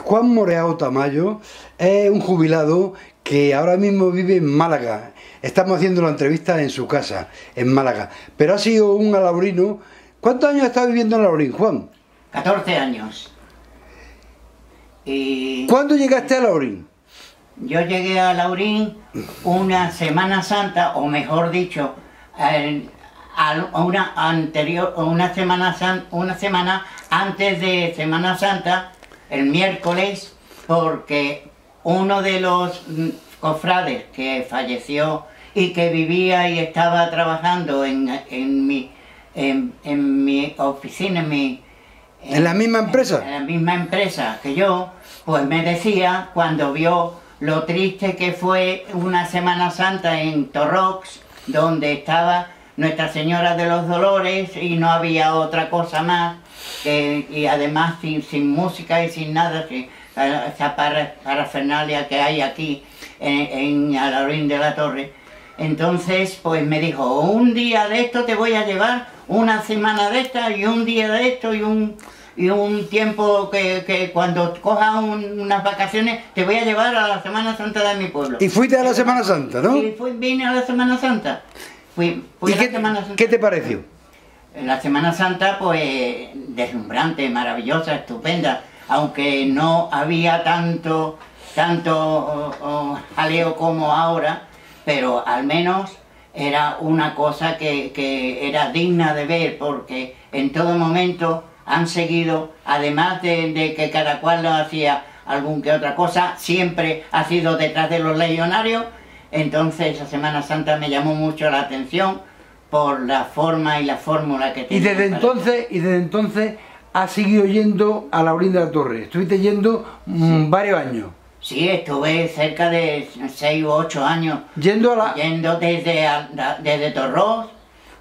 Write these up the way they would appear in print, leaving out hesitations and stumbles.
Juan Moreau Tamayo es un jubilado que ahora mismo vive en Málaga. Estamos haciendo la entrevista en su casa, en Málaga. Pero ha sido un alaurino. ¿Cuántos años está viviendo en Alaurín, Juan? 14 años. Y ¿Cuándo llegaste a Alaurín? yo llegué a Alaurín una Semana Santa, o mejor dicho, una semana antes de Semana Santa, el miércoles, porque uno de los cofrades que falleció y que vivía y estaba trabajando en mi oficina, ¿En la misma empresa? En la misma empresa que yo, pues me decía, cuando vio lo triste que fue una Semana Santa en Torrox, donde estaba Nuestra Señora de los Dolores y no había otra cosa más, y además sin música y sin nada, esa parafernalia que hay aquí en Alaurín de la Torre. Entonces, pues me dijo, un día de esto te voy a llevar, una semana de esta y un día de esto y un tiempo que cuando cojas unas vacaciones te voy a llevar a la Semana Santa de mi pueblo. Y fuiste a la Semana Santa, ¿no? Y vine a la Semana Santa. Fui ¿Y a la Semana Santa. qué te pareció? La Semana Santa, pues, deslumbrante, maravillosa, estupenda, aunque no había tanto jaleo como ahora, pero al menos era una cosa que era digna de ver, porque en todo momento han seguido, además de que cada cual hacía algún que otra cosa, siempre ha sido detrás de los legionarios. Entonces esa Semana Santa me llamó mucho la atención por la forma y la fórmula que tiene. Y desde entonces has seguido yendo a Alaurín de la Torre. Estuviste yendo varios años. Sí, estuve cerca de 6 u 8 años Yendo desde Torrox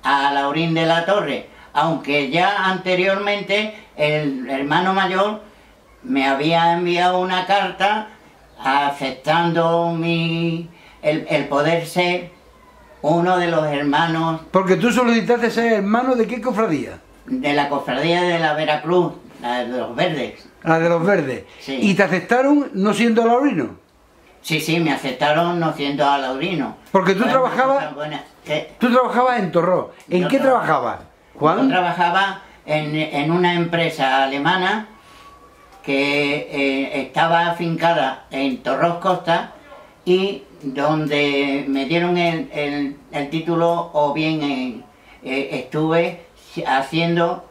a Alaurín de la Torre, aunque ya anteriormente el hermano mayor me había enviado una carta aceptando el poder ser uno de los hermanos. Porque tú solicitaste ser hermano ¿de qué cofradía? De la cofradía de la Veracruz, la de los Verdes. La de los Verdes. Sí. ¿Y te aceptaron no siendo alaurino? Sí, me aceptaron no siendo alaurino. Porque tú trabajabas en Torrox. ¿En qué trabajabas, Juan? Yo trabajaba en una empresa alemana que estaba afincada en Torrox Costa, y donde me dieron el título, o bien estuve haciendo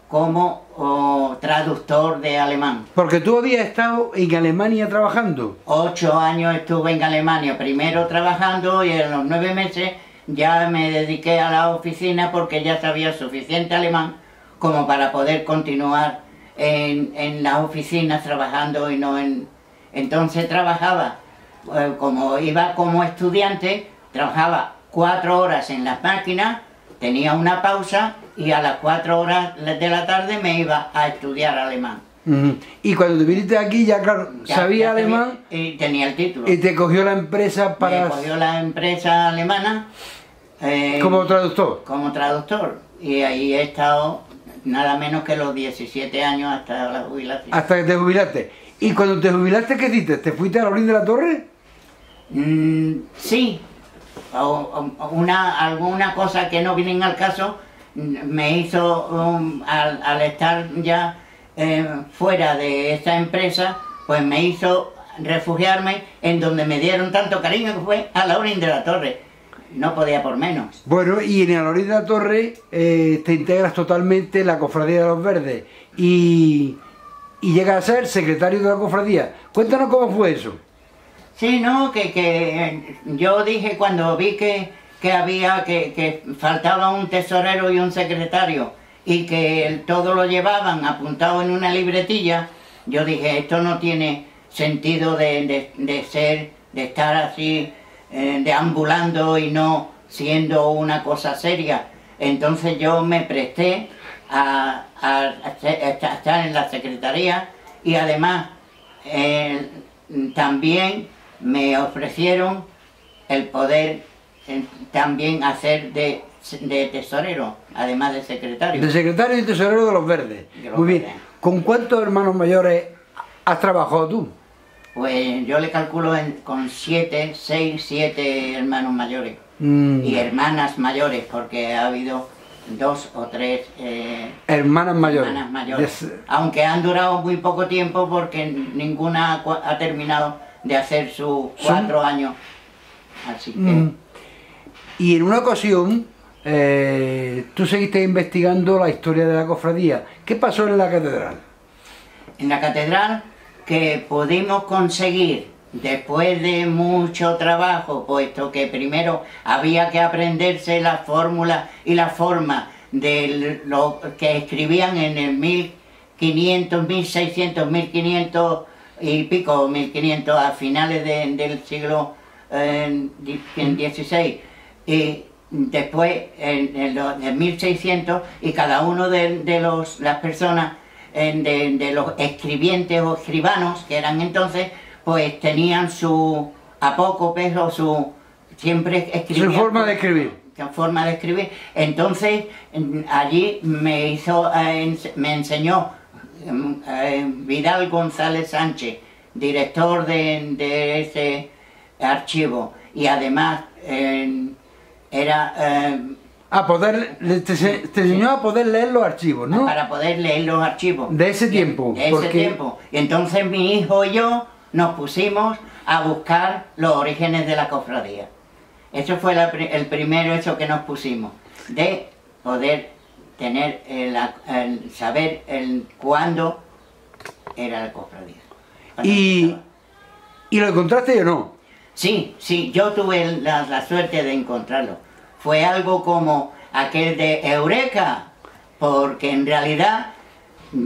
como traductor de alemán. Porque tú habías estado en Alemania trabajando. 8 años estuve en Alemania, primero trabajando, y en los 9 meses ya me dediqué a la oficina porque ya sabía suficiente alemán como para poder continuar en las oficinas trabajando y no en... Entonces trabajaba, como iba como estudiante, trabajaba 4 horas en las máquinas, tenía una pausa y a las 4 horas de la tarde me iba a estudiar alemán. Y cuando te viniste aquí ya, claro, sabía alemán y tenía el título. Y te cogió la empresa para... Me cogió la empresa alemana como traductor. Como traductor. Y ahí he estado nada menos que los 17 años hasta la jubilación. Hasta que te jubilaste. ¿Y cuando te jubilaste qué hiciste? ¿Te fuiste a Alaurín de la Torre? Sí. Alguna cosa que no vienen al caso me hizo, al estar ya fuera de esa empresa, pues me hizo refugiarme en donde me dieron tanto cariño, que fue a Alaurín de la Torre. No podía por menos. Bueno, y en Alaurín de la Torre te integras totalmente en la Cofradía de los Verdes y llegas a ser secretario de la cofradía. Cuéntanos cómo fue eso. Sí, no, que yo dije cuando vi que faltaba un tesorero y un secretario, y que todo lo llevaban apuntado en una libretilla, yo dije, esto no tiene sentido de estar así deambulando y no siendo una cosa seria. Entonces yo me presté a estar en la secretaría, y además también me ofrecieron el poder también hacer de tesorero, además de secretario. De secretario y tesorero de los Verdes. Muy bien. ¿Con cuántos hermanos mayores has trabajado tú? Pues yo le calculo con 6, 7 hermanos mayores y hermanas mayores, porque ha habido 2 o 3 hermanas mayores. Aunque han durado muy poco tiempo porque ninguna ha terminado de hacer sus 4 años. Así que... Y en una ocasión tú seguiste investigando la historia de la cofradía. ¿Qué pasó en la catedral? En la catedral, que pudimos conseguir, después de mucho trabajo, puesto que primero había que aprenderse la fórmula y la forma de lo que escribían en el 1500, 1600, 1500 y pico, 1500 a finales del siglo XVI, y después en 1600, y cada uno de las personas, de los escribientes o escribanos que eran entonces, pues tenían su apócopes o siempre escribían. Su forma de escribir. Forma de escribir. Entonces allí me enseñó Vidal González Sánchez, director de ese archivo, y además era... te enseñó a poder leer los archivos, ¿no? Para poder leer los archivos. De ese tiempo. De ese tiempo. Y entonces mi hijo y yo nos pusimos a buscar los orígenes de la cofradía. Eso fue el primero hecho que nos pusimos, de poder tener saber cuándo era la cofradía. ¿Y lo encontraste o no? Sí, yo tuve la suerte de encontrarlo. Fue algo como aquel de Eureka, porque en realidad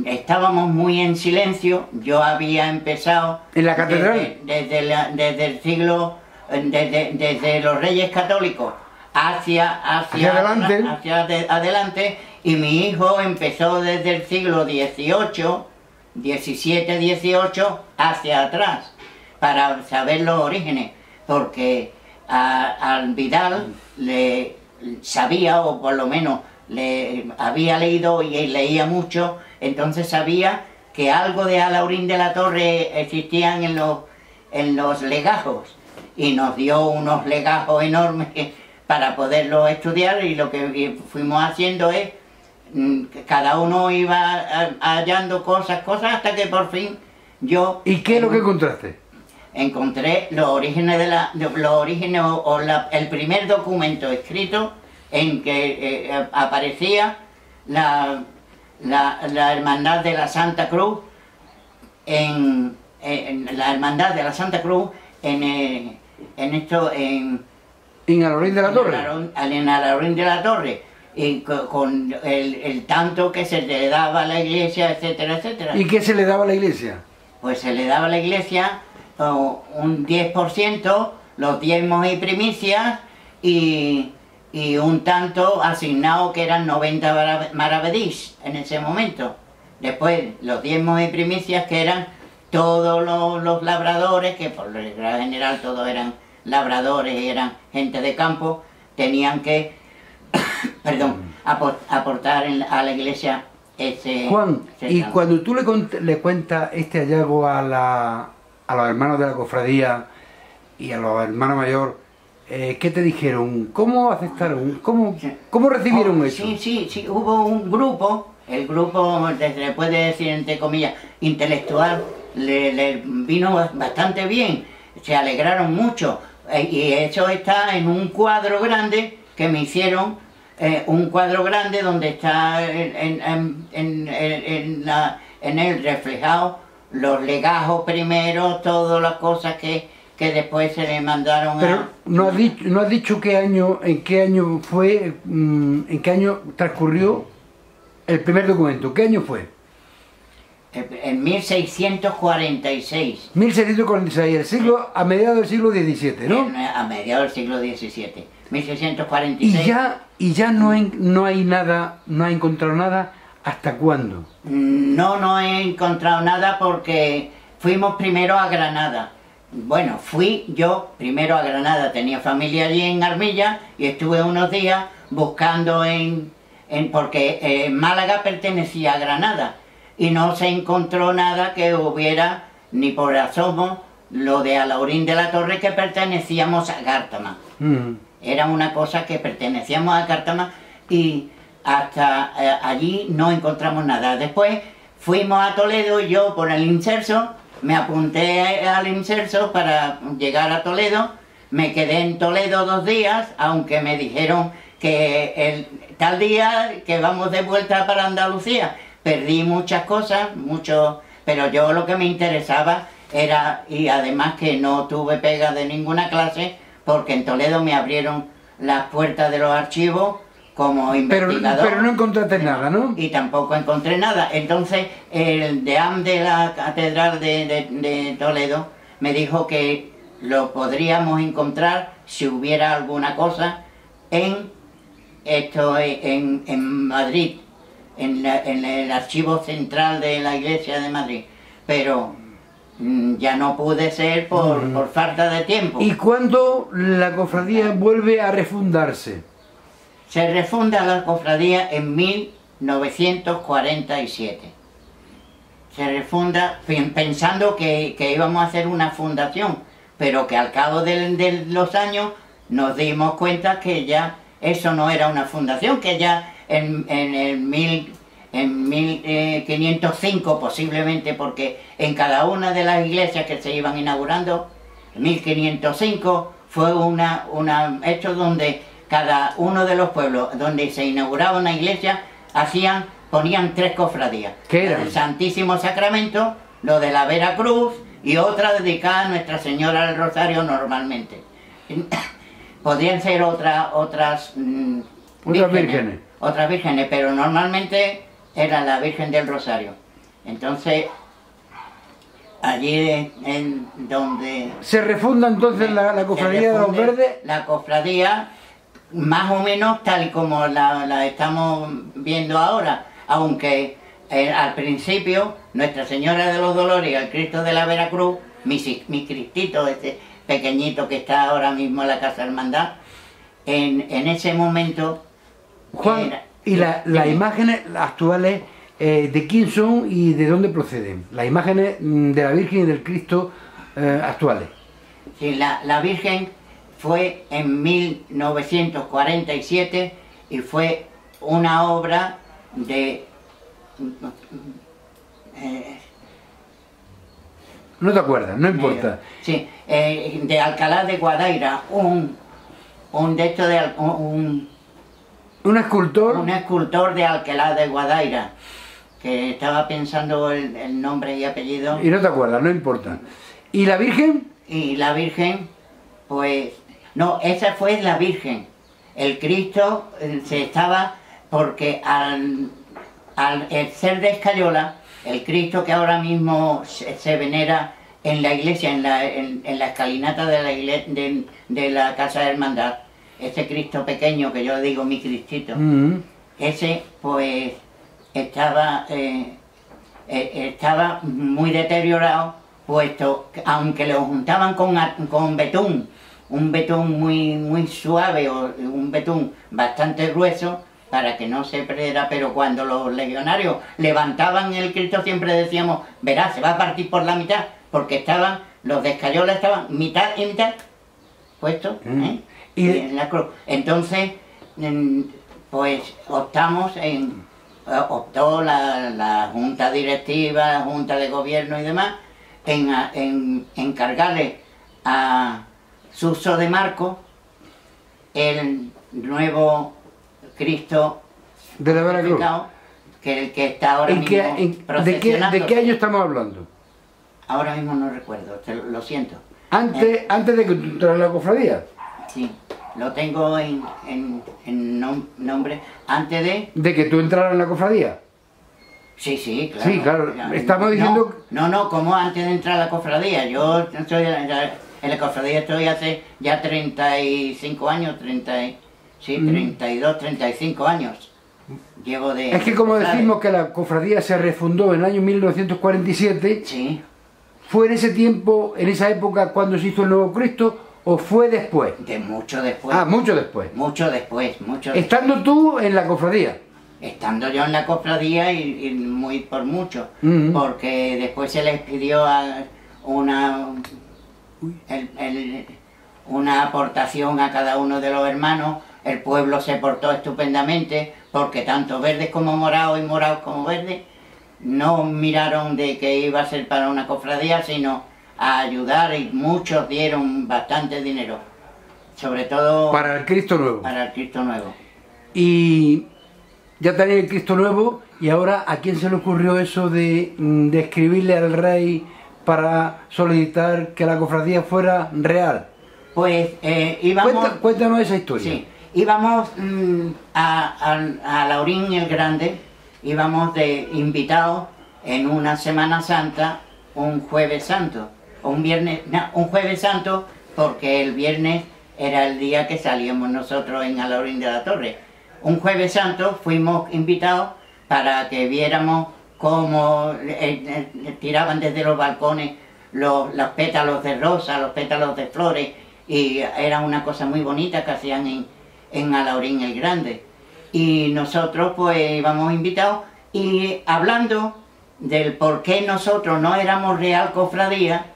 estábamos muy en silencio. Yo había empezado... ¿En la catedral? Desde el siglo... Desde los Reyes Católicos hacia adelante, y mi hijo empezó desde el siglo XVIII, XVII, XVIII hacia atrás, para saber los orígenes, porque al Vidal le sabía, o por lo menos le había leído y leía mucho, entonces sabía que algo de Alhaurín de la Torre existían en los legajos, y nos dio unos legajos enormes para poderlos estudiar, y lo que fuimos haciendo es que cada uno iba hallando cosas, hasta que por fin yo... ¿Y qué es lo que encontraste? Encontré los orígenes el primer documento escrito en que aparecía la Hermandad de la Santa Cruz, en la Hermandad de la Santa Cruz en Alhaurín de la Torre. En Alhaurín de la Torre, y con el tanto que se le daba a la iglesia, etcétera, etcétera. ¿Y qué se le daba a la iglesia? Pues se le daba a la iglesia un 10%, los diezmos y primicias, y un tanto asignado que eran 90 maravedís en ese momento. Después los diezmos y primicias, que eran todos los labradores, que por regla general todos eran labradores y eran gente de campo, tenían que aportar a la iglesia ese... Juan, y cuando tú le cuentas este hallazgo a los hermanos de la cofradía y a los hermanos mayores, ¿qué te dijeron? ¿Cómo aceptaron? ¿Cómo recibieron eso? Sí, hubo un grupo, el grupo, se puede decir entre comillas, intelectual, le vino bastante bien, se alegraron mucho, y eso está en un cuadro grande que me hicieron, un cuadro grande donde está en él reflejado los legajos primero, todas las cosas que después se le mandaron. Pero no has dicho en qué año fue, en qué año transcurrió el primer documento. ¿Qué año fue? En 1646. 1646, a mediados del siglo XVII, ¿no? A mediados del siglo XVII. 1646. Y ya no hay nada, no ha encontrado nada. ¿Hasta cuándo? No he encontrado nada, porque fuimos primero a Granada. Bueno, fui yo primero a Granada, tenía familia allí en Armilla, y estuve unos días buscando porque Málaga pertenecía a Granada, y no se encontró nada que hubiera ni por asomo lo de Alaurín de la Torre, que pertenecíamos a Cártama. Era una cosa que pertenecíamos a Cártama y hasta allí no encontramos nada. Después fuimos a Toledo y yo por el inserso, me apunté al inserso para llegar a Toledo. Me quedé en Toledo 2 días, aunque me dijeron que el tal día que vamos de vuelta para Andalucía. Perdí muchas cosas, pero yo lo que me interesaba era, y además que no tuve pega de ninguna clase, porque en Toledo me abrieron las puertas de los archivos como investigador. Pero no encontraste nada, ¿no? Y tampoco encontré nada. Entonces el deán de la Catedral de Toledo me dijo que lo podríamos encontrar si hubiera alguna cosa en Madrid, en el archivo central de la Iglesia de Madrid. Pero ya no pude ser por falta de tiempo. ¿Y cuándo la cofradía vuelve a refundarse? Se refunda la cofradía en 1947. Se refunda pensando que íbamos a hacer una fundación, pero que al cabo de los años nos dimos cuenta que ya eso no era una fundación, que ya en 1505 posiblemente, porque en cada una de las iglesias que se iban inaugurando, 1505 fue un hecho donde cada uno de los pueblos donde se inauguraba una iglesia ponían 3 cofradías. ¿Qué eran? El Santísimo Sacramento, lo de la Veracruz y otra dedicada a Nuestra Señora del Rosario normalmente. Podrían ser otras vírgenes. Otras vírgenes, pero normalmente era la Virgen del Rosario. Entonces, allí en donde... ¿Se refunda entonces la cofradía de los Verdes? La cofradía, más o menos tal y como la estamos viendo ahora, aunque al principio Nuestra Señora de los Dolores y el Cristo de la Veracruz, mi Cristito, este pequeñito que está ahora mismo en la Casa Hermandad, en ese momento... Juan, ¿y las imágenes actuales de quién son y de dónde proceden? Las imágenes de la Virgen y del Cristo actuales. Sí, la Virgen fue en 1947 y fue una obra de... no te acuerdas, no importa. Sí, de Alcalá de Guadaira, un escultor. Un escultor de Alcalá de Guadaira, que estaba pensando el nombre y apellido. Y no te acuerdas, no importa. ¿Y la Virgen? Y la Virgen, pues... No, esa fue la Virgen. El Cristo porque al ser de Escayola, el Cristo que ahora mismo se venera en la iglesia, en la escalinata de la Casa de Hermandad, ese Cristo pequeño que yo digo mi Cristito, ese pues estaba muy deteriorado, puesto que aunque lo juntaban con betún, un betún muy suave o un betún bastante grueso para que no se perdiera, pero cuando los legionarios levantaban el Cristo siempre decíamos, verás, se va a partir por la mitad, porque los de Escayola estaban mitad y mitad puestos en la cruz. Entonces, pues optó la Junta Directiva, la Junta de Gobierno y demás, en encargarle a Suso de Marco el nuevo Cristo de la Veracruz, que está ahora mismo procesionando. ¿De qué año estamos hablando? Ahora mismo no recuerdo, lo siento. Antes de que tú entraras a la cofradía. Sí, lo tengo en nombre, antes de que tú entraras en la cofradía. Sí, sí, claro. Sí, claro, estamos diciendo... No, como antes de entrar a la cofradía. Yo estoy en la cofradía estoy hace ya 35 años, 32, 35 años. Llevo de... Es que como decimos que la cofradía se refundó en el año 1947, sí. ¿Fue en ese tiempo, en esa época, cuando se hizo el nuevo Cristo, o fue después? Mucho después. Ah, mucho después. Mucho después. Estando tú en la cofradía. Estando yo en la cofradía y muy por mucho, porque después se les pidió una, una aportación a cada uno de los hermanos. El pueblo se portó estupendamente, porque tanto verdes como morados y morados como verdes no miraron de que iba a ser para una cofradía, sino a ayudar, y muchos dieron bastante dinero, sobre todo para el Cristo Nuevo. Para el Cristo Nuevo. Y ya tenéis el Cristo Nuevo, y ahora ¿a quién se le ocurrió eso de escribirle al rey para solicitar que la cofradía fuera real? Pues íbamos... Cuéntanos esa historia. Sí, íbamos a Laurín el Grande, íbamos de invitados en una Semana Santa, un Jueves Santo, o un viernes, no, un Jueves Santo, porque el viernes era el día que salíamos nosotros en Alaurín de la Torre. Un Jueves Santo fuimos invitados para que viéramos cómo tiraban desde los balcones los pétalos de rosa, los pétalos de flores, y era una cosa muy bonita que hacían en Alaurín el Grande. Y nosotros pues íbamos invitados, y hablando del por qué nosotros no éramos real cofradía,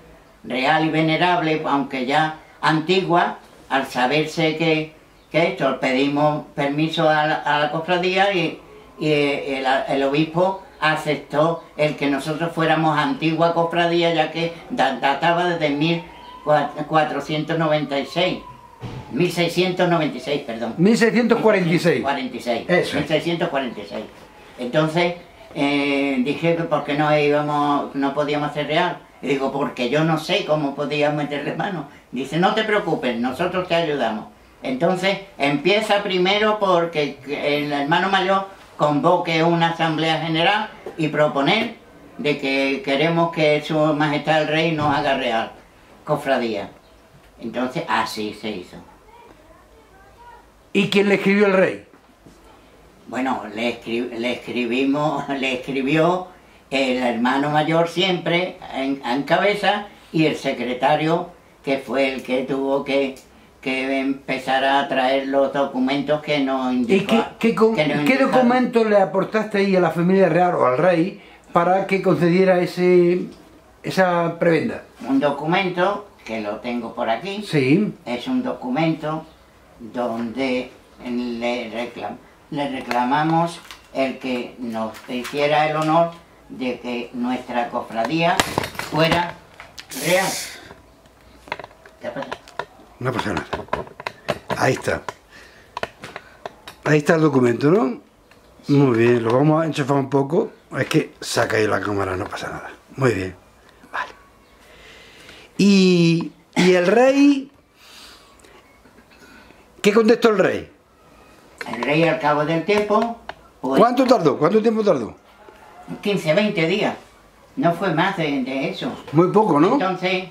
real y venerable, aunque ya antigua, al saberse que esto, pedimos permiso a la cofradía, y el obispo aceptó el que nosotros fuéramos antigua cofradía, ya que databa desde 1496. 1696, perdón. 1646. 46. Eso. 1646. Entonces dije que por qué no podíamos ser real. Y digo, porque yo no sé cómo podíamos meterle mano. Dice, no te preocupes, nosotros te ayudamos. Entonces empieza primero porque el hermano mayor convoque una asamblea general y proponer de que queremos que su majestad el rey nos haga real cofradía. Entonces así se hizo. ¿Y quién le escribió al rey? Bueno, le escribió el hermano mayor siempre en cabeza, y el secretario, que fue el que tuvo que empezar a traer los documentos que nos indicó. ¿Y qué documentos le aportaste ahí a la familia real o al rey para que concediera esa prebenda? Un documento, que lo tengo por aquí, sí. Es un documento donde le reclamamos el que nos hiciera el honor de que nuestra cofradía fuera real. ¿Qué pasa? No pasa nada. Ahí está. Ahí está el documento, ¿no? Sí. Muy bien, lo vamos a enchufar un poco. Es que saca ahí la cámara, no pasa nada. Muy bien. Vale. Y el rey... ¿Qué contestó el rey? El rey, al cabo del tiempo... Pues, ¿cuánto tardó? ¿Cuánto tiempo tardó? 15, 20 días. No fue más de eso. Muy poco, ¿no? Entonces,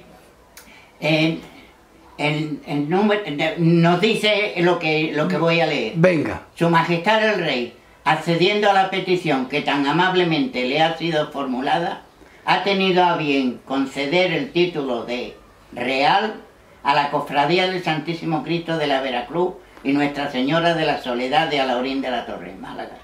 el número nos dice lo que voy a leer. Venga. Su Majestad el Rey, accediendo a la petición que tan amablemente le ha sido formulada, ha tenido a bien conceder el título de Real a la Cofradía del Santísimo Cristo de la Veracruz y Nuestra Señora de la Soledad de Alaurín de la Torre, Málaga.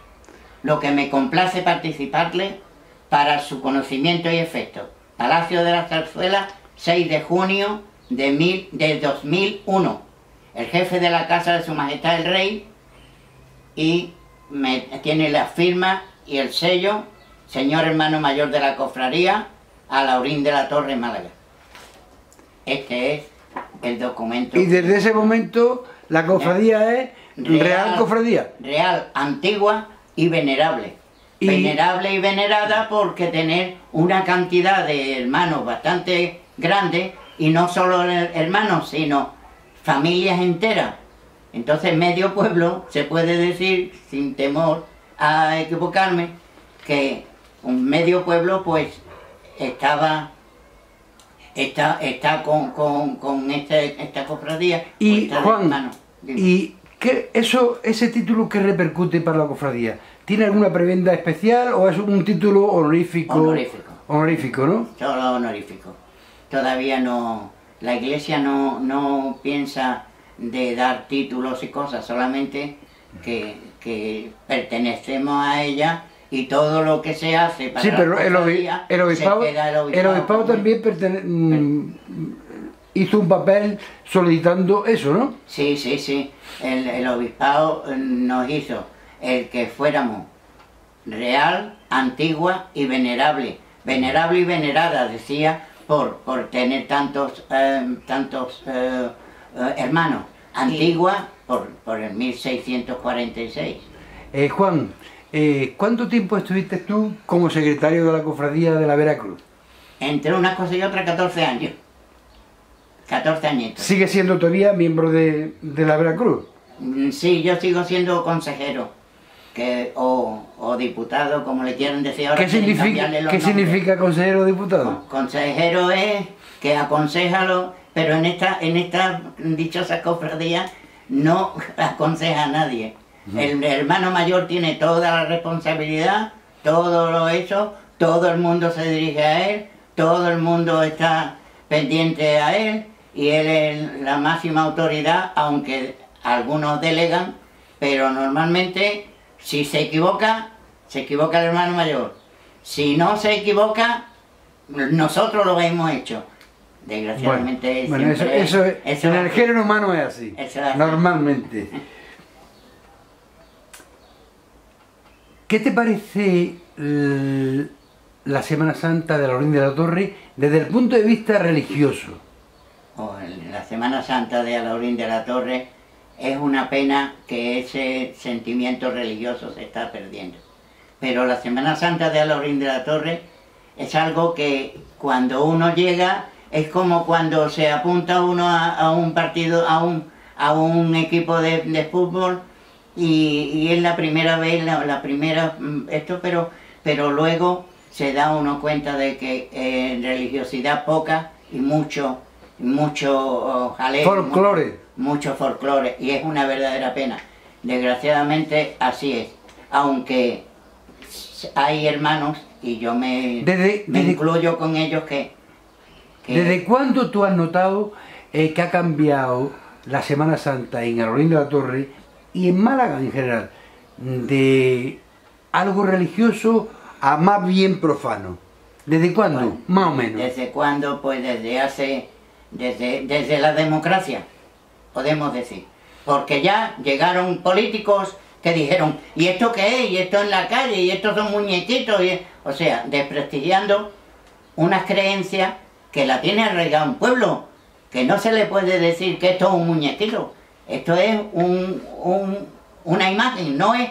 Lo que me complace participarle para su conocimiento y efecto. Palacio de la Zarzuela, 6 de junio de 2001. El jefe de la casa de Su Majestad el Rey, y tiene la firma y el sello, señor hermano mayor de la cofradía, Alaurín de la Torre, Málaga. Este es el documento. Y desde ese momento la cofradía es real cofradía. Real, antigua y venerable. Venerable y venerada porque tener una cantidad de hermanos bastante grande, y no solo hermanos, sino familias enteras. Entonces medio pueblo, se puede decir, sin temor a equivocarme, que un medio pueblo pues está con esta cofradía. Y Juan, ¿y ese título qué repercute para la cofradía? ¿Tiene alguna prebenda especial o es un título honorífico? Honorífico. Honorífico, ¿no? Solo honorífico. Todavía no, la Iglesia no piensa de dar títulos y cosas, solamente que pertenecemos a ella y todo lo que se hace para Sí, pero la cofradía, el obispado, se queda el obispado también hizo un papel solicitando eso, ¿no? Sí, sí, sí. El obispado nos hizo el que fuéramos real, antigua y venerable. Venerable y venerada, decía, por tener tantos hermanos. Antigua por el 1646. Juan, ¿cuánto tiempo estuviste tú como secretario de la Cofradía de la Veracruz? Entre una cosa y otra, 14 años. 14 añitos. ¿Sigue siendo todavía miembro de la Veracruz? Sí, yo sigo siendo consejero o diputado, como le quieran decir ahora. ¿Qué significa consejero o diputado? Consejero es que aconseja, pero en esta dichosa cofradía no aconseja a nadie. El hermano mayor tiene toda la responsabilidad, todo lo hecho, todo el mundo se dirige a él, todo el mundo está pendiente a él, y él es la máxima autoridad, aunque algunos delegan, pero normalmente si se equivoca el hermano mayor. Si no se equivoca, nosotros lo hemos hecho. Desgraciadamente bueno, eso en el género humano es así, normalmente. ¿Qué te parece la Semana Santa de la Orden de la Torre desde el punto de vista religioso? La Semana Santa de Alhaurín de la Torre es una pena que ese sentimiento religioso se está perdiendo. Pero la Semana Santa de Alhaurín de la Torre es algo que cuando uno llega es como cuando se apunta uno a un partido, a un equipo de fútbol y es la primera vez, pero luego se da uno cuenta de que religiosidad poca y mucho jaleo, folclore. Mucho folclore, y es una verdadera pena. Desgraciadamente así es, aunque hay hermanos, y yo me incluyo con ellos que... ¿Desde cuándo tú has notado que ha cambiado la Semana Santa en Alhaurín de la Torre y en Málaga en general, de algo religioso a más bien profano? ¿Desde cuándo? Bueno, más o menos. ¿Desde cuándo? Pues desde la democracia, podemos decir. Porque ya llegaron políticos que dijeron, ¿y esto qué es? ¿Y esto en la calle? ¿Y estos son muñequitos? O sea, desprestigiando unas creencias que la tiene arraigada un pueblo, que no se le puede decir que esto es un muñequito. Esto es una imagen, no es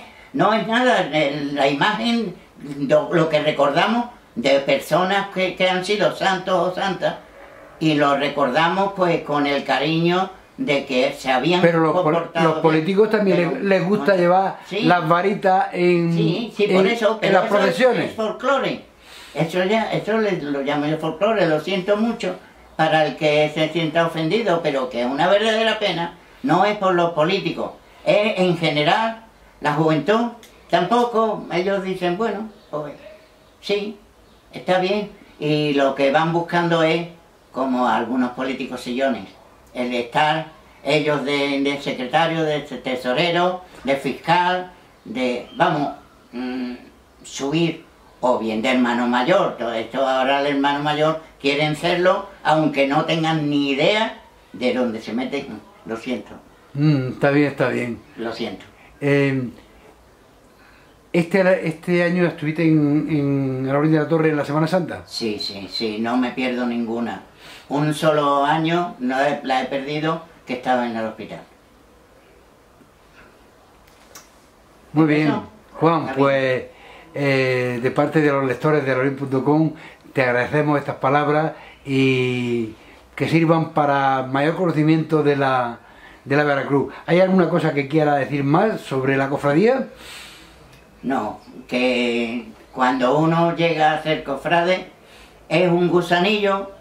nada. La imagen, lo que recordamos de personas que han sido santos o santas, y lo recordamos pues con el cariño de que se habían comportado. Los políticos también les gusta llevar las varitas en las procesiones. Es folclore. Eso lo llamo yo folclore, lo siento mucho para el que se sienta ofendido, pero que es una verdadera pena. No es por los políticos, es en general la juventud. Tampoco ellos dicen, bueno, pues sí, está bien, y lo que van buscando es, como algunos políticos sillones, el estar ellos de secretario, de tesorero, de fiscal, subir, o bien de hermano mayor. Todo esto ahora el hermano mayor quieren serlo, aunque no tengan ni idea de dónde se meten. Lo siento. Está bien, está bien. Lo siento. ¿Este año estuviste en Alhaurín de la Torre en la Semana Santa? Sí, no me pierdo ninguna. Un solo año la he perdido, que estaba en el hospital. Muy bien, Juan, pues de parte de los lectores de alhaurin.com te agradecemos estas palabras y que sirvan para mayor conocimiento de la Veracruz. ¿Hay alguna cosa que quiera decir más sobre la cofradía? No, que cuando uno llega a ser cofrade es un gusanillo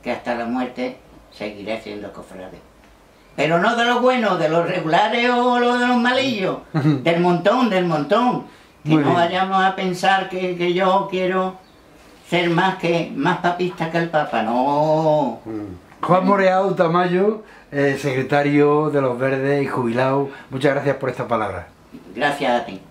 que hasta la muerte seguirá siendo cofrade. Pero no de los buenos, de los regulares o de los malillos, del montón. Que no vayamos a pensar que yo quiero ser más papista que el Papa, no. Juan Moreau Tamayo, secretario de los Verdes y jubilado, muchas gracias por esta palabra. Gracias a ti.